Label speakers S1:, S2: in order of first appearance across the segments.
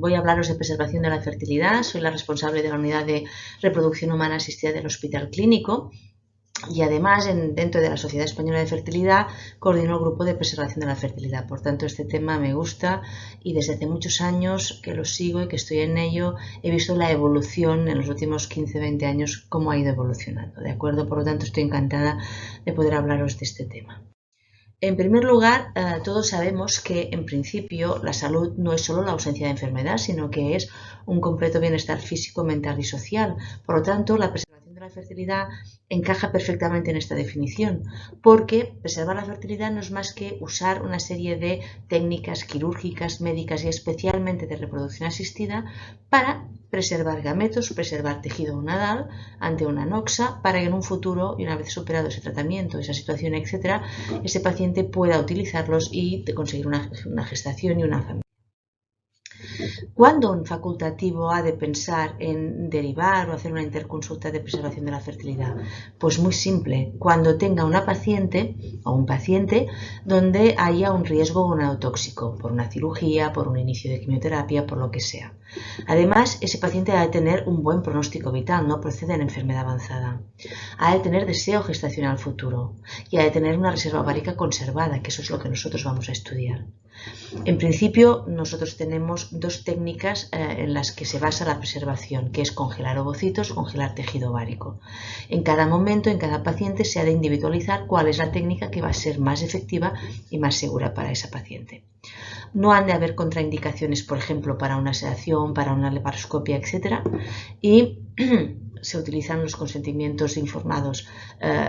S1: voy a hablaros de preservación de la fertilidad. Soy la responsable de la unidad de reproducción humana asistida del Hospital Clínico y además dentro de la Sociedad Española de Fertilidad coordino el grupo de preservación de la fertilidad. Por tanto, este tema me gusta y desde hace muchos años que lo sigo y que estoy en ello, he visto la evolución en los últimos 15-20 años, cómo ha ido evolucionando, ¿de acuerdo? Por lo tanto, estoy encantada de poder hablaros de este tema. En primer lugar, todos sabemos que en principio la salud no es solo la ausencia de enfermedad, sino que es un completo bienestar físico, mental y social. Por lo tanto, la preservación de la fertilidad encaja perfectamente en esta definición, porque preservar la fertilidad no es más que usar una serie de técnicas quirúrgicas, médicas y especialmente de reproducción asistida para preservar gametos, preservar tejido gonadal ante una anoxa, para que en un futuro, y una vez superado ese tratamiento, esa situación, etc., ese paciente pueda utilizarlos y conseguir una gestación y una familia. ¿Cuándo un facultativo ha de pensar en derivar o hacer una interconsulta de preservación de la fertilidad? Pues muy simple, cuando tenga una paciente o un paciente donde haya un riesgo gonadotóxico, por una cirugía, por un inicio de quimioterapia, por lo que sea. Además, ese paciente ha de tener un buen pronóstico vital, no procede en enfermedad avanzada. Ha de tener deseo gestacional futuro y ha de tener una reserva ovárica conservada, que eso es lo que nosotros vamos a estudiar. En principio, nosotros tenemos dos técnicas en las que se basa la preservación, que es congelar ovocitos, congelar tejido ovárico. En cada momento, en cada paciente, se ha de individualizar cuál es la técnica que va a ser más efectiva y más segura para esa paciente. No han de haber contraindicaciones, por ejemplo, para una sedación, para una laparoscopia, etc. Y se utilizan los consentimientos informados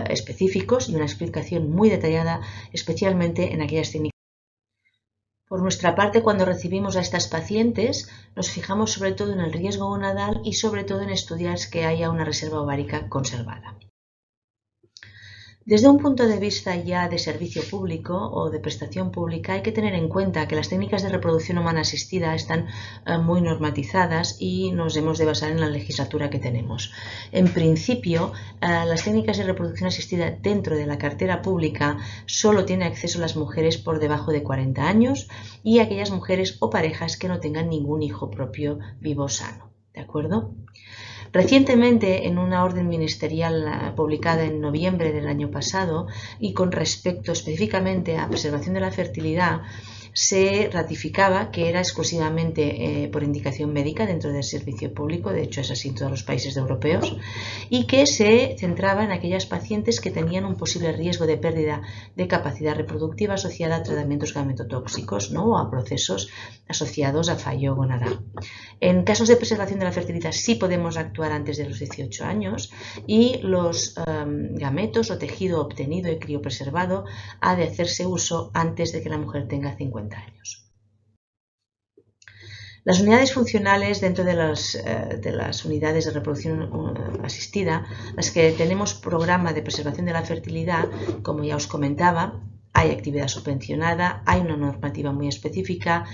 S1: específicos y una explicación muy detallada, especialmente en aquellas técnicas. Por nuestra parte, cuando recibimos a estas pacientes, nos fijamos sobre todo en el riesgo gonadal y sobre todo en estudiar que haya una reserva ovárica conservada. Desde un punto de vista ya de servicio público o de prestación pública, hay que tener en cuenta que las técnicas de reproducción humana asistida están muy normatizadas y nos hemos de basar en la legislatura que tenemos. En principio, las técnicas de reproducción asistida dentro de la cartera pública solo tienen acceso las mujeres por debajo de 40 años y aquellas mujeres o parejas que no tengan ningún hijo propio vivo sano. ¿De acuerdo? Recientemente, en una orden ministerial publicada en noviembre del año pasado y con respecto específicamente a preservación de la fertilidad, se ratificaba que era exclusivamente por indicación médica dentro del servicio público, de hecho es así en todos los países europeos, y que se centraba en aquellas pacientes que tenían un posible riesgo de pérdida de capacidad reproductiva asociada a tratamientos gametotóxicos, ¿no? O a procesos asociados a fallo gonadal. En casos de preservación de la fertilidad sí podemos actuar antes de los 18 años y los gametos o tejido obtenido y criopreservado ha de hacerse uso antes de que la mujer tenga 50 años. Las unidades funcionales dentro de las unidades de reproducción asistida, las que tenemos programa de preservación de la fertilidad, como ya os comentaba, hay actividad subvencionada, hay una normativa muy específica,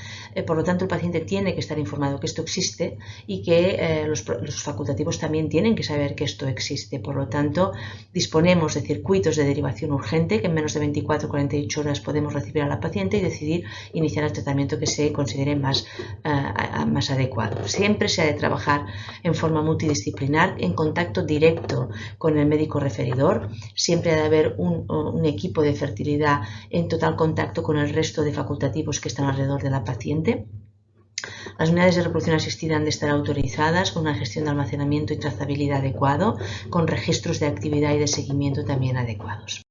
S1: por lo tanto el paciente tiene que estar informado que esto existe y que los facultativos también tienen que saber que esto existe. Por lo tanto, disponemos de circuitos de derivación urgente que en menos de 24-48 horas podemos recibir a la paciente y decidir iniciar el tratamiento que se considere más adecuado. Siempre se ha de trabajar en forma multidisciplinar, en contacto directo con el médico referidor, siempre ha de haber un equipo de fertilidad en total contacto con el resto de facultativos que están alrededor de la paciente. Las unidades de reproducción asistida han de estar autorizadas con una gestión de almacenamiento y trazabilidad adecuado, con registros de actividad y de seguimiento también adecuados.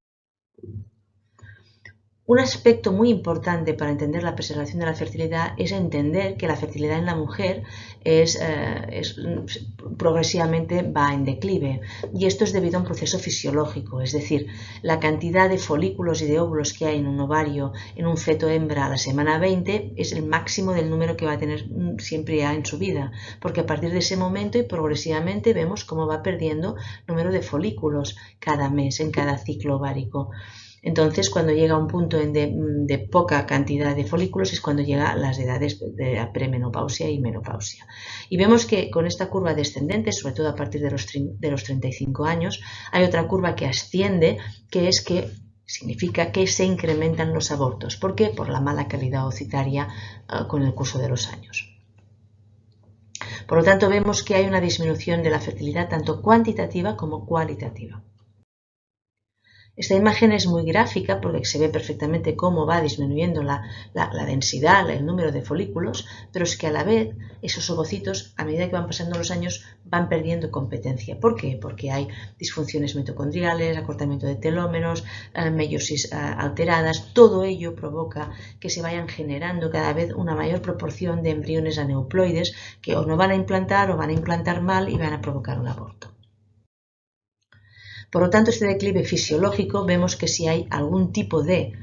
S1: Un aspecto muy importante para entender la preservación de la fertilidad es entender que la fertilidad en la mujer progresivamente va en declive y esto es debido a un proceso fisiológico, es decir, la cantidad de folículos y de óvulos que hay en un ovario en un feto hembra a la semana 20 es el máximo del número que va a tener siempre ya en su vida, porque a partir de ese momento y progresivamente vemos cómo va perdiendo número de folículos cada mes en cada ciclo ovárico. Entonces, cuando llega a un punto de poca cantidad de folículos es cuando llegan las edades de premenopausia y menopausia. Y vemos que con esta curva descendente, sobre todo a partir de los 35 años, hay otra curva que asciende, que es que significa que se incrementan los abortos. ¿Por qué? Por la mala calidad ovocitaria con el curso de los años. Por lo tanto, vemos que hay una disminución de la fertilidad tanto cuantitativa como cualitativa. Esta imagen es muy gráfica porque se ve perfectamente cómo va disminuyendo la densidad, el número de folículos, pero es que a la vez esos ovocitos, a medida que van pasando los años, van perdiendo competencia. ¿Por qué? Porque hay disfunciones mitocondriales, acortamiento de telómeros, meiosis alteradas. Todo ello provoca que se vayan generando cada vez una mayor proporción de embriones aneuploides que o no van a implantar o van a implantar mal y van a provocar un aborto. Por lo tanto, este declive fisiológico vemos que si hay algún tipo de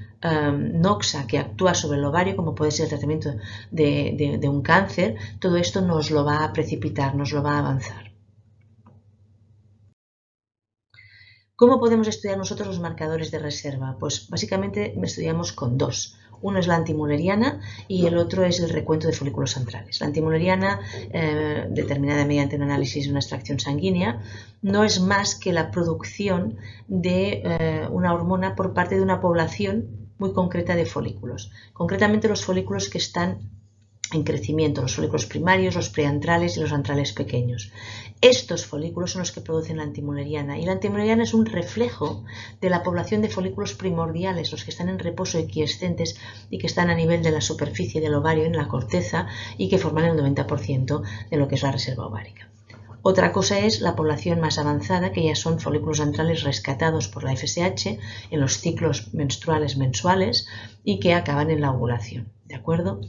S1: noxa que actúa sobre el ovario, como puede ser el tratamiento de un cáncer, todo esto nos lo va a precipitar, nos lo va a avanzar. ¿Cómo podemos estudiar nosotros los marcadores de reserva? Pues básicamente estudiamos con dos. Uno es la antimulleriana y el otro es el recuento de folículos centrales. La antimulleriana, determinada mediante un análisis de una extracción sanguínea, no es más que la producción de una hormona por parte de una población muy concreta de folículos. Concretamente los folículos que están en crecimiento, los folículos primarios, los preantrales y los antrales pequeños. Estos folículos son los que producen la antimulleriana y la antimulleriana es un reflejo de la población de folículos primordiales, los que están en reposo equiescentes y que están a nivel de la superficie del ovario, en la corteza, y que forman el 90% de lo que es la reserva ovárica. Otra cosa es la población más avanzada, que ya son folículos antrales rescatados por la FSH en los ciclos menstruales mensuales y que acaban en la ovulación, ¿de acuerdo?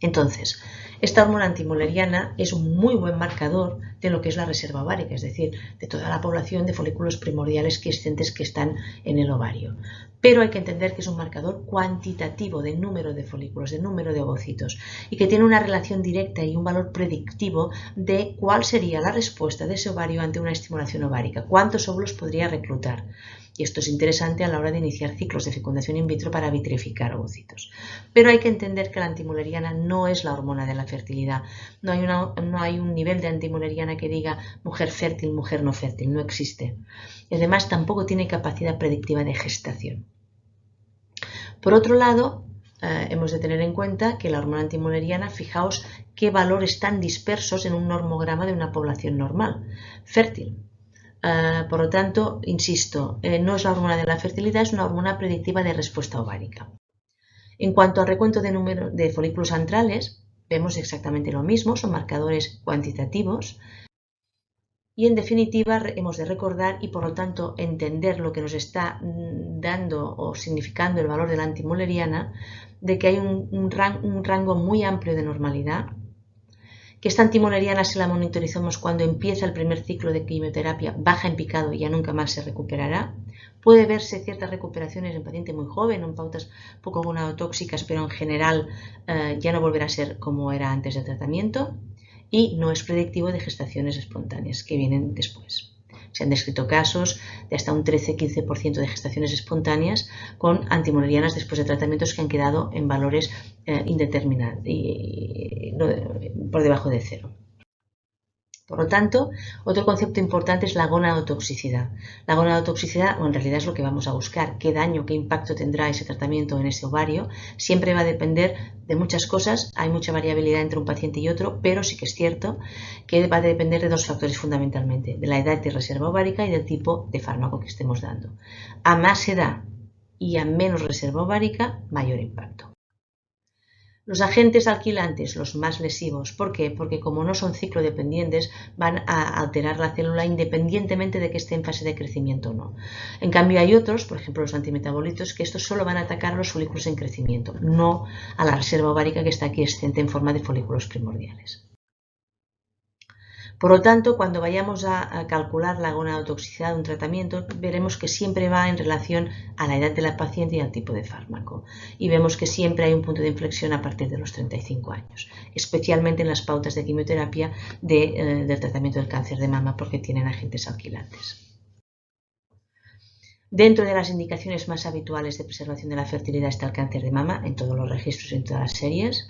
S1: Entonces, esta hormona antimulleriana es un muy buen marcador de lo que es la reserva ovárica, es decir, de toda la población de folículos primordiales quiescentes que están en el ovario. Pero hay que entender que es un marcador cuantitativo de número de folículos, de número de ovocitos, y que tiene una relación directa y un valor predictivo de cuál sería la respuesta de ese ovario ante una estimulación ovárica, cuántos óvulos podría reclutar. Y esto es interesante a la hora de iniciar ciclos de fecundación in vitro para vitrificar ovocitos. Pero hay que entender que la antimulleriana no es la hormona de la fertilidad. No hay un nivel de antimulleriana que diga mujer fértil, mujer no fértil. No existe. Y además tampoco tiene capacidad predictiva de gestación. Por otro lado, hemos de tener en cuenta que la hormona antimulleriana, fijaos qué valores tan dispersos en un normograma de una población normal, fértil. Por lo tanto, insisto, no es la hormona de la fertilidad, es una hormona predictiva de respuesta ovárica. En cuanto al recuento de número de folículos antrales, vemos exactamente lo mismo, son marcadores cuantitativos. Y en definitiva, hemos de recordar y por lo tanto entender lo que nos está dando o significando el valor de la antimulleriana, de que hay un rango muy amplio de normalidad, que esta antimulleriana, si la monitorizamos cuando empieza el primer ciclo de quimioterapia, baja en picado y ya nunca más se recuperará. Puede verse ciertas recuperaciones en paciente muy joven, en pautas poco gonadotóxicas, pero en general ya no volverá a ser como era antes del tratamiento y no es predictivo de gestaciones espontáneas que vienen después. Se han descrito casos de hasta un 13-15% de gestaciones espontáneas con antimullerianas después de tratamientos que han quedado en valores indeterminados y por debajo de cero. Por lo tanto, otro concepto importante es la gonadotoxicidad. La gonadotoxicidad, o en realidad es lo que vamos a buscar, qué daño, qué impacto tendrá ese tratamiento en ese ovario, siempre va a depender de muchas cosas, hay mucha variabilidad entre un paciente y otro, pero sí que es cierto que va a depender de dos factores fundamentalmente, de la edad de reserva ovárica y del tipo de fármaco que estemos dando. A más edad y a menos reserva ovárica, mayor impacto. Los agentes alquilantes, los más lesivos, ¿por qué? Porque como no son ciclodependientes, van a alterar la célula independientemente de que esté en fase de crecimiento o no. En cambio hay otros, por ejemplo los antimetabolitos, que estos solo van a atacar a los folículos en crecimiento, no a la reserva ovárica que está quiescente en forma de folículos primordiales. Por lo tanto, cuando vayamos a calcular la gonadotoxicidad de un tratamiento, veremos que siempre va en relación a la edad de la paciente y al tipo de fármaco. Y vemos que siempre hay un punto de inflexión a partir de los 35 años, especialmente en las pautas de quimioterapia del tratamiento del cáncer de mama, porque tienen agentes alquilantes. Dentro de las indicaciones más habituales de preservación de la fertilidad está el cáncer de mama, en todos los registros y en todas las series.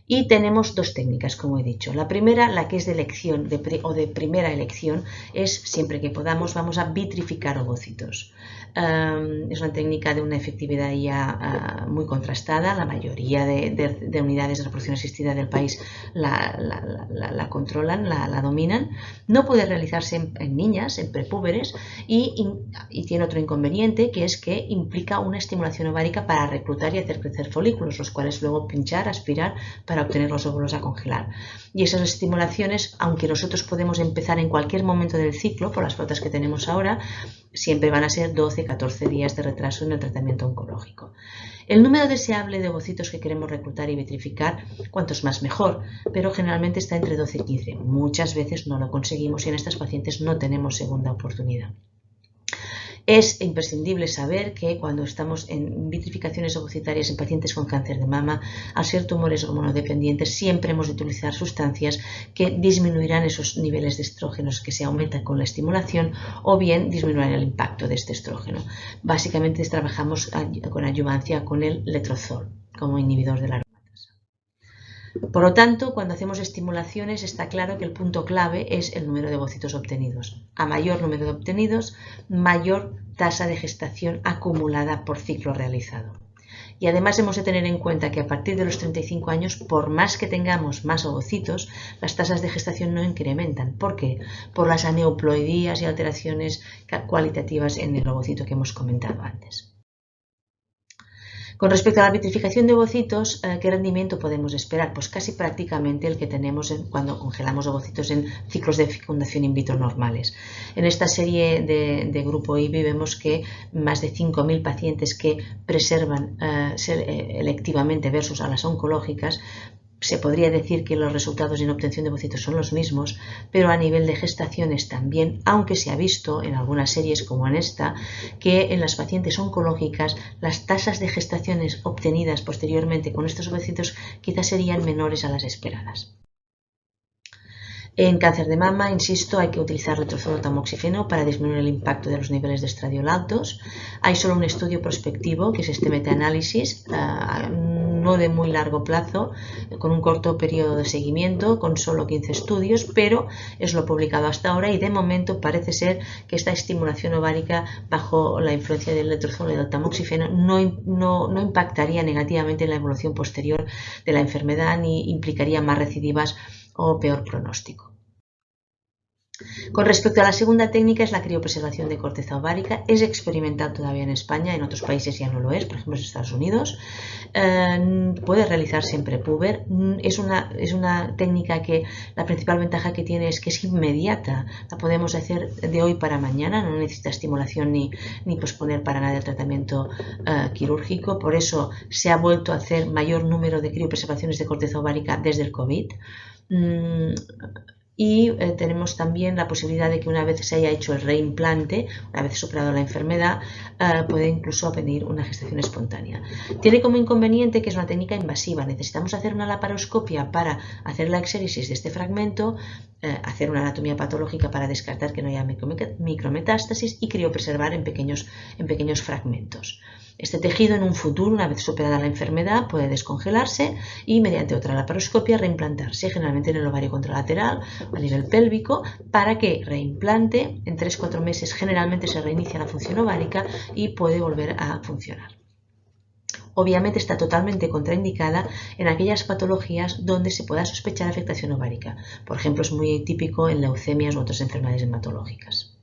S1: Y tenemos dos técnicas, como he dicho. La primera, la que es de elección o de primera elección, es siempre que podamos, vamos a vitrificar ovocitos. Es una técnica de una efectividad ya muy contrastada. La mayoría de unidades de reproducción asistida del país la controlan, la dominan. No puede realizarse en niñas, en prepúberes, y tiene otro inconveniente, que es que implica una estimulación ovárica para reclutar y hacer crecer folículos, los cuales luego pinchar, aspirar para obtener los óvulos a congelar. Y esas estimulaciones, aunque nosotros podemos empezar en cualquier momento del ciclo, por las pautas que tenemos ahora, siempre van a ser 12-14 días de retraso en el tratamiento oncológico. El número deseable de ovocitos que queremos reclutar y vitrificar, cuantos más mejor, pero generalmente está entre 12 y 15. Muchas veces no lo conseguimos y en estas pacientes no tenemos segunda oportunidad. Es imprescindible saber que cuando estamos en vitrificaciones ovocitarias en pacientes con cáncer de mama, al ser tumores hormonodependientes, siempre hemos de utilizar sustancias que disminuirán esos niveles de estrógenos que se aumentan con la estimulación o bien disminuirán el impacto de este estrógeno. Básicamente trabajamos con adyuvancia con el letrozol como inhibidor de la aromatasa. Por lo tanto, cuando hacemos estimulaciones está claro que el punto clave es el número de ovocitos obtenidos. A mayor número de obtenidos, mayor tasa de gestación acumulada por ciclo realizado. Y además hemos de tener en cuenta que a partir de los 35 años, por más que tengamos más ovocitos, las tasas de gestación no incrementan. ¿Por qué? Por las aneuploidías y alteraciones cualitativas en el ovocito que hemos comentado antes. Con respecto a la vitrificación de ovocitos, ¿qué rendimiento podemos esperar? Pues casi prácticamente el que tenemos cuando congelamos ovocitos en ciclos de fecundación in vitro normales. En esta serie de grupo IBI vemos que más de 5.000 pacientes que preservan electivamente versus a las oncológicas, se podría decir que los resultados en obtención de ovocitos son los mismos, pero a nivel de gestaciones también, aunque se ha visto en algunas series como en esta, que en las pacientes oncológicas las tasas de gestaciones obtenidas posteriormente con estos ovocitos quizás serían menores a las esperadas. En cáncer de mama, insisto, hay que utilizar letrozol o tamoxifeno para disminuir el impacto de los niveles de estradiol altos. Hay solo un estudio prospectivo, que es este metaanálisis, no de muy largo plazo, con un corto periodo de seguimiento, con solo 15 estudios, pero es lo publicado hasta ahora y de momento parece ser que esta estimulación ovárica bajo la influencia del letrozol y del tamoxifeno no impactaría negativamente en la evolución posterior de la enfermedad ni implicaría más recidivas o peor pronóstico. Con respecto a la segunda técnica es la criopreservación de corteza ovárica. Es experimental todavía en España, en otros países ya no lo es, por ejemplo en Estados Unidos. Puede realizarse en prepúber. Es una técnica que la principal ventaja que tiene es que es inmediata. La podemos hacer de hoy para mañana, no necesita estimulación ni posponer para nada el tratamiento quirúrgico. Por eso se ha vuelto a hacer mayor número de criopreservaciones de corteza ovárica desde el COVID. Y tenemos también la posibilidad de que una vez se haya hecho el reimplante, una vez superado la enfermedad, puede incluso venir una gestación espontánea. Tiene como inconveniente que es una técnica invasiva. Necesitamos hacer una laparoscopia para hacer la exéresis de este fragmento, hacer una anatomía patológica para descartar que no haya micrometástasis y criopreservar en pequeños fragmentos. Este tejido en un futuro, una vez superada la enfermedad, puede descongelarse y mediante otra laparoscopia reimplantarse, generalmente en el ovario contralateral o a nivel pélvico, para que reimplante. En 3-4 meses generalmente se reinicia la función ovárica y puede volver a funcionar. Obviamente está totalmente contraindicada en aquellas patologías donde se pueda sospechar afectación ovárica. Por ejemplo, es muy típico en leucemias u otras enfermedades hematológicas.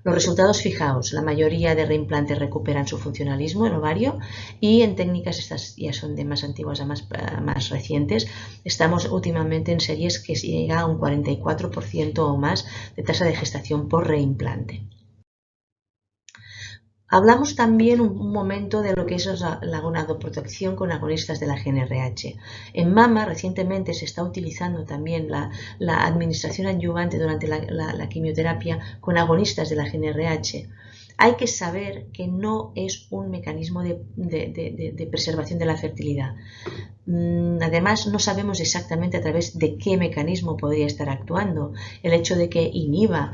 S1: Los resultados, fijaos, la mayoría de reimplantes recuperan su funcionalismo en ovario y en técnicas, estas ya son de más antiguas a más recientes, estamos últimamente en series que llega a un 44% o más de tasa de gestación por reimplante. Hablamos también un momento de lo que es la gonadoprotección con agonistas de la GnRH. En mama recientemente se está utilizando también la administración adyuvante durante la quimioterapia con agonistas de la GnRH. hay que saber que no es un mecanismo de preservación de la fertilidad. Además, no sabemos exactamente a través de qué mecanismo podría estar actuando. El hecho de que inhiba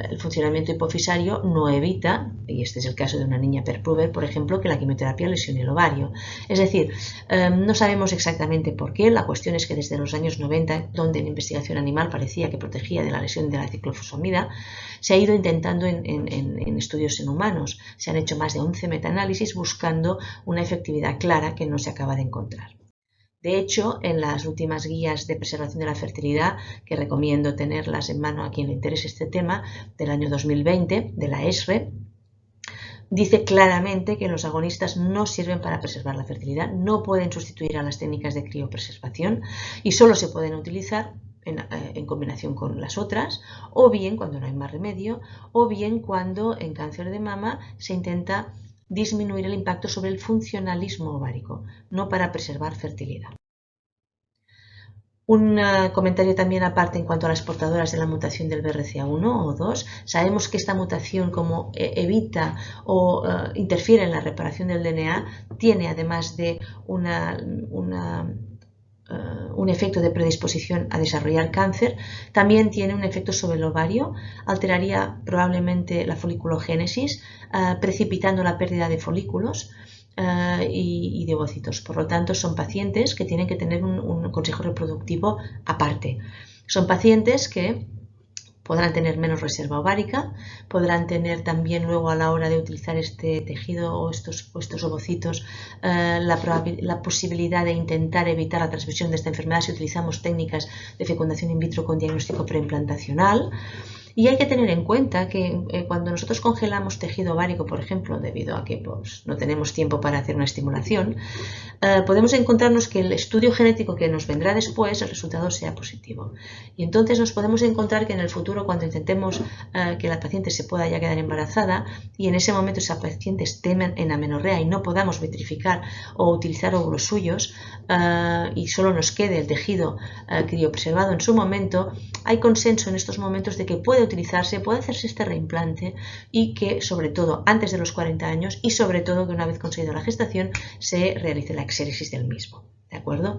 S1: el funcionamiento hipofisario no evita, y este es el caso de una niña Perpruber, por ejemplo, que la quimioterapia lesione el ovario. Es decir, no sabemos exactamente por qué. La cuestión es que desde los años 90, donde la investigación animal parecía que protegía de la lesión de la ciclofosfamida, se ha ido intentando en estudios en humanos. Se han hecho más de 11 metaanálisis buscando una efectividad clara que no se acaba de encontrar. De hecho, en las últimas guías de preservación de la fertilidad, que recomiendo tenerlas en mano a quien le interese este tema, del año 2020, de la ESRE, dice claramente que los agonistas no sirven para preservar la fertilidad, no pueden sustituir a las técnicas de criopreservación y solo se pueden utilizar en combinación con las otras, o bien cuando no hay más remedio, o bien cuando en cáncer de mama se intenta disminuir el impacto sobre el funcionalismo ovárico, no para preservar fertilidad. Un comentario también aparte en cuanto a las portadoras de la mutación del BRCA1 o 2. Sabemos que esta mutación, como evita o interfiere en la reparación del DNA, tiene además de un efecto de predisposición a desarrollar cáncer, también tiene un efecto sobre el ovario, alteraría probablemente la foliculogénesis, precipitando la pérdida de folículos y de ovocitos. Por lo tanto, son pacientes que tienen que tener un consejo reproductivo aparte. Son pacientes que podrán tener menos reserva ovárica, podrán tener también luego a la hora de utilizar este tejido o estos ovocitos la posibilidad de intentar evitar la transmisión de esta enfermedad si utilizamos técnicas de fecundación in vitro con diagnóstico preimplantacional. Y hay que tener en cuenta que cuando nosotros congelamos tejido ovárico, por ejemplo, debido a que pues, no tenemos tiempo para hacer una estimulación, podemos encontrarnos que el estudio genético que nos vendrá después, el resultado sea positivo. Y entonces nos podemos encontrar que en el futuro, cuando intentemos que la paciente se pueda ya quedar embarazada y en ese momento esa paciente esté en amenorrea y no podamos vitrificar o utilizar óvulos suyos y solo nos quede el tejido criopreservado en su momento, hay consenso en estos momentos de que puede utilizarse, puede hacerse este reimplante y que sobre todo antes de los 40 años y sobre todo que una vez conseguida la gestación se realice la exéresis del mismo, ¿de acuerdo?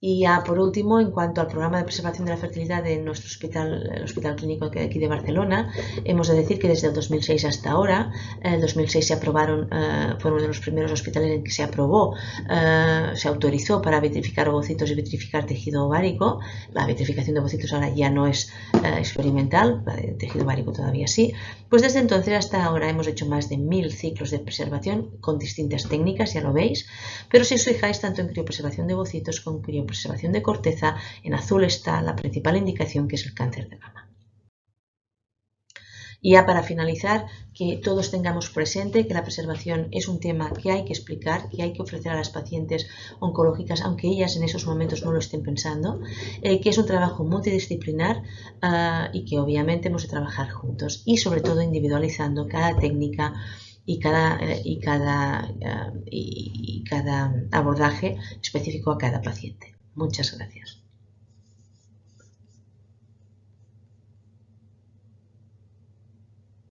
S1: Y ya por último, en cuanto al programa de preservación de la fertilidad de nuestro hospital, el Hospital Clínico de aquí de Barcelona, hemos de decir que desde el 2006 hasta ahora, en el 2006 se aprobaron, fue uno de los primeros hospitales en que se aprobó, se autorizó para vitrificar ovocitos y vitrificar tejido ovárico. La vitrificación de ovocitos ahora ya no es experimental, la de tejido ovárico todavía sí. Pues desde entonces hasta ahora hemos hecho más de 1000 ciclos de preservación con distintas técnicas, ya lo veis, pero si os fijáis tanto en criopreservación de ovocitos como en criopreservación de corteza, en azul está la principal indicación, que es el cáncer de mama. Y ya para finalizar, que todos tengamos presente que la preservación es un tema que hay que explicar, que hay que ofrecer a las pacientes oncológicas, aunque ellas en esos momentos no lo estén pensando, que es un trabajo multidisciplinar y que obviamente hemos de trabajar juntos y sobre todo individualizando cada técnica y cada abordaje específico a cada paciente. Muchas gracias.